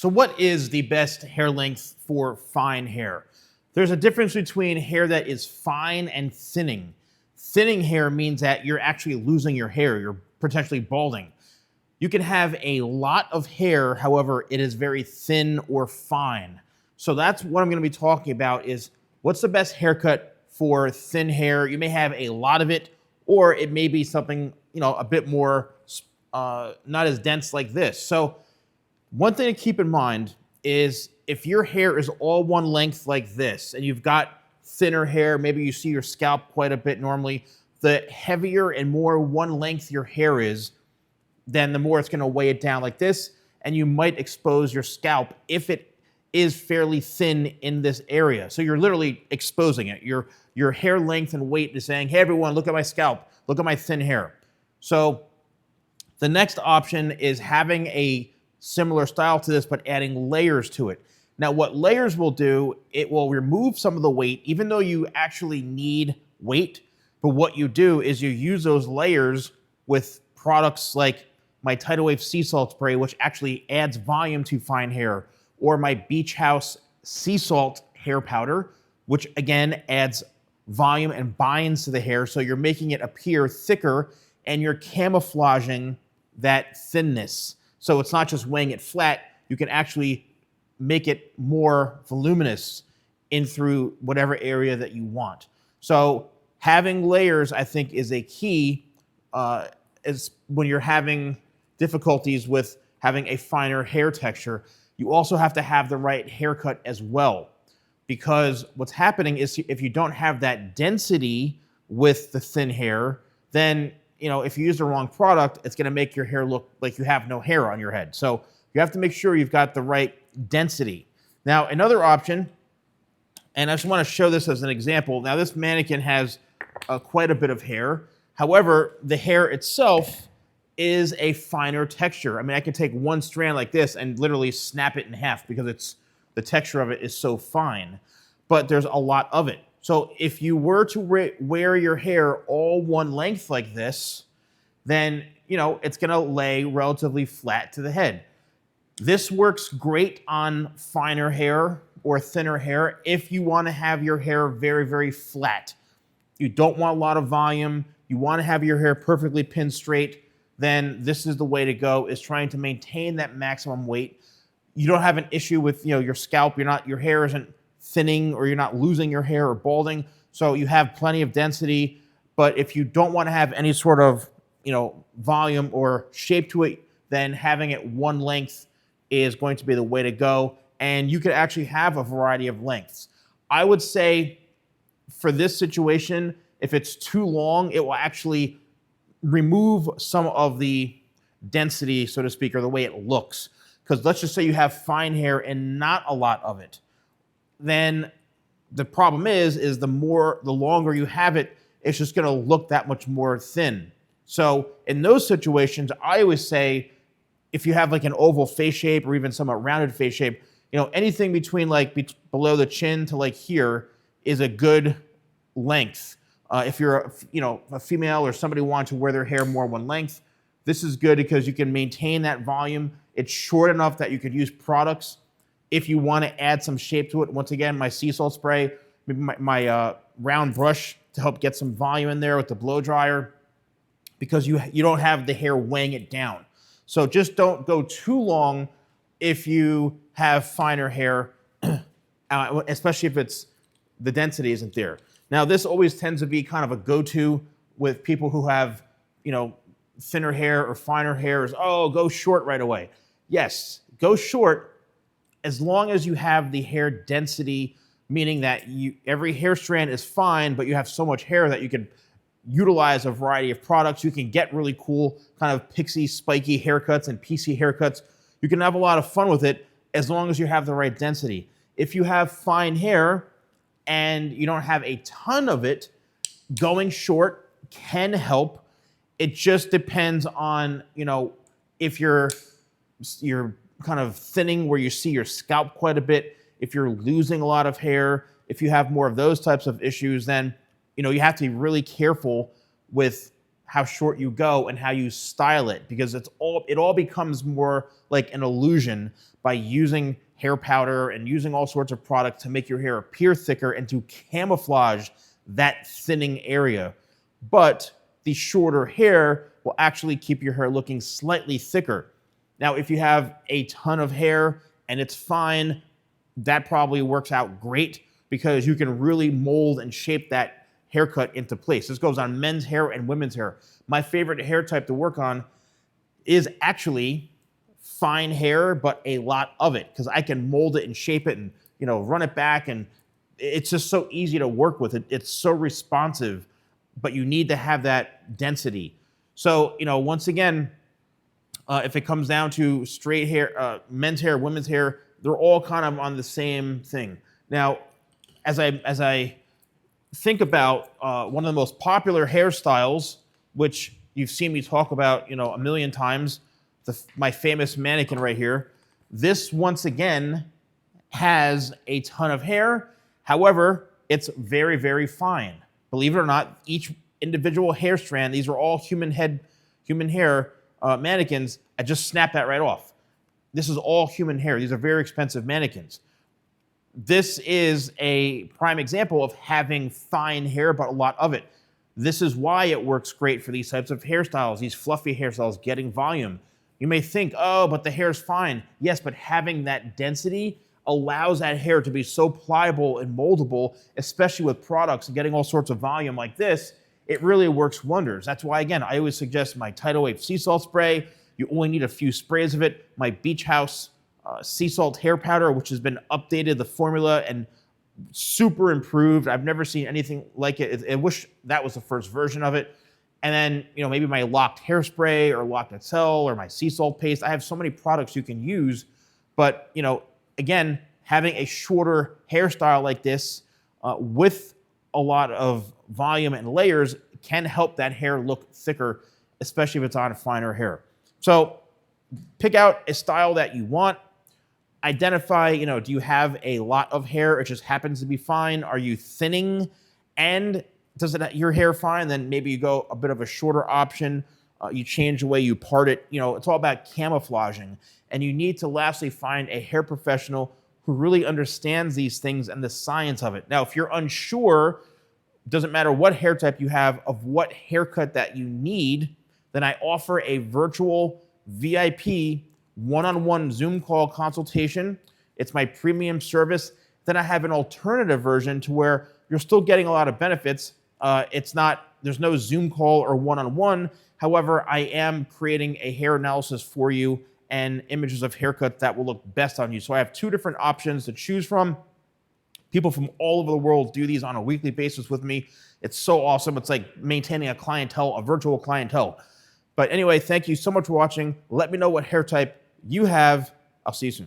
So what is the best hair length for fine hair? There's a difference between hair that is fine and thinning. Thinning hair means that you're actually losing your hair. You're potentially balding. You can have a lot of hair, however, it is very thin or fine. So that's what I'm going to be talking about is what's the best haircut for thin hair. You may have a lot of it, or it may be something, a bit more, not as dense like this. So one thing to keep in mind is if your hair is all one length like this, and you've got thinner hair, maybe you see your scalp quite a bit normally, the heavier and more one length your hair is, then the more it's going to weigh it down like this, and you might expose your scalp if it is fairly thin in this area. So you're literally exposing it. Your hair length and weight is saying, hey, everyone, look at my scalp. Look at my thin hair. So the next option is having a similar style to this, but adding layers to it. Now, what layers will do, it will remove some of the weight, even though you actually need weight. But what you do is you use those layers with products like my Tidal Wave Sea Salt Spray, which actually adds volume to fine hair, or my Beach House Sea Salt Hair Powder, which again adds volume and binds to the hair. So you're making it appear thicker and you're camouflaging that thinness. So it's not just weighing it flat, you can actually make it more voluminous in through whatever area that you want. So having layers, I think, is a key is when you're having difficulties with having a finer hair texture. You also have to have the right haircut as well, because what's happening is if you don't have that density with the thin hair, then if you use the wrong product, it's going to make your hair look like you have no hair on your head. So you have to make sure you've got the right density. Now, another option, and I just want to show this as an example. Now, this mannequin has quite a bit of hair. However, the hair itself is a finer texture. I mean, I can take one strand like this and literally snap it in half because the texture of it is so fine, but there's a lot of it. So if you were to wear your hair all one length like this, then, it's going to lay relatively flat to the head. This works great on finer hair or thinner hair if you want to have your hair very, very flat. You don't want a lot of volume. You want to have your hair perfectly pinned straight. Then this is the way to go, is trying to maintain that maximum weight. You don't have an issue with your scalp. Your hair isn't thinning, or you're not losing your hair or balding. So you have plenty of density. But if you don't want to have any sort of volume or shape to it, then having it one length is going to be the way to go. And you could actually have a variety of lengths. I would say for this situation, if it's too long, it will actually remove some of the density, so to speak, or the way it looks. Because let's just say you have fine hair and not a lot of it. Then the problem is the longer you have it, it's just going to look that much more thin. So in those situations, I always say, if you have like an oval face shape or even somewhat rounded face shape, anything between below the chin to here is a good length. If you're a female or somebody wants to wear their hair more one length, this is good because you can maintain that volume. It's short enough that you could use products. If you want to add some shape to it, once again, my sea salt spray, maybe my round brush to help get some volume in there with the blow dryer, because you don't have the hair weighing it down. So just don't go too long if you have finer hair, especially if the density isn't there. Now, this always tends to be kind of a go-to with people who have, thinner hair or finer hair is, go short right away. Yes, go short as long as you have the hair density, meaning that every hair strand is fine, but you have so much hair that you can utilize a variety of products. You can get really cool kind of pixie, spiky haircuts and PC haircuts. You can have a lot of fun with it as long as you have the right density. If you have fine hair and you don't have a ton of it, going short can help. It just depends on, if you're kind of thinning where you see your scalp quite a bit, if you're losing a lot of hair, if you have more of those types of issues, then you have to be really careful with how short you go and how you style it, because it all becomes more like an illusion by using hair powder and using all sorts of products to make your hair appear thicker and to camouflage that thinning area. But the shorter hair will actually keep your hair looking slightly thicker. Now, if you have a ton of hair and it's fine, that probably works out great because you can really mold and shape that haircut into place. This goes on men's hair and women's hair. My favorite hair type to work on is actually fine hair, but a lot of it, because I can mold it and shape it and run it back, and it's just so easy to work with. It's so responsive, but you need to have that density. So once again, if it comes down to straight hair, men's hair, women's hair, they're all kind of on the same thing. Now, as I think about one of the most popular hairstyles, which you've seen me talk about, a million times, my famous mannequin right here. This, once again, has a ton of hair. However, it's very, very fine. Believe it or not, each individual hair strand, these are all human hair mannequins. I just snapped that right off. This is all human hair. These are very expensive mannequins. This is a prime example of having fine hair, but a lot of it. This is why it works great for these types of hairstyles, these fluffy hairstyles, getting volume. You may think, oh, but the hair's fine. Yes, but having that density allows that hair to be so pliable and moldable, especially with products and getting all sorts of volume like this. It really works wonders. That's why, again, I always suggest my Tidal Wave sea salt spray. You only need a few sprays of it. My Beach House sea salt hair powder, which has been updated, the formula, and super improved. I've never seen anything like it. I wish that was the first version of it. And then, maybe my locked hairspray or locked Excel or my sea salt paste. I have so many products you can use. But, again, having a shorter hairstyle like this with a lot of volume and layers can help that hair look thicker, especially if it's on finer hair. So pick out a style that you want. Identify, do you have a lot of hair? It just happens to be fine. Are you thinning? And does your hair fine? Then maybe you go a bit of a shorter option. You change the way you part it. It's all about camouflaging. And you need to lastly find a hair professional who really understands these things and the science of it. Now, if you're unsure, doesn't matter what hair type you have, of what haircut that you need, then I offer a virtual VIP one-on-one Zoom call consultation. It's my premium service. Then I have an alternative version to where you're still getting a lot of benefits. There's no Zoom call or one-on-one. However, I am creating a hair analysis for you and images of haircuts that will look best on you. So I have two different options to choose from. People from all over the world do these on a weekly basis with me. It's so awesome. It's like maintaining a clientele, a virtual clientele. But anyway, thank you so much for watching. Let me know what hair type you have. I'll see you soon.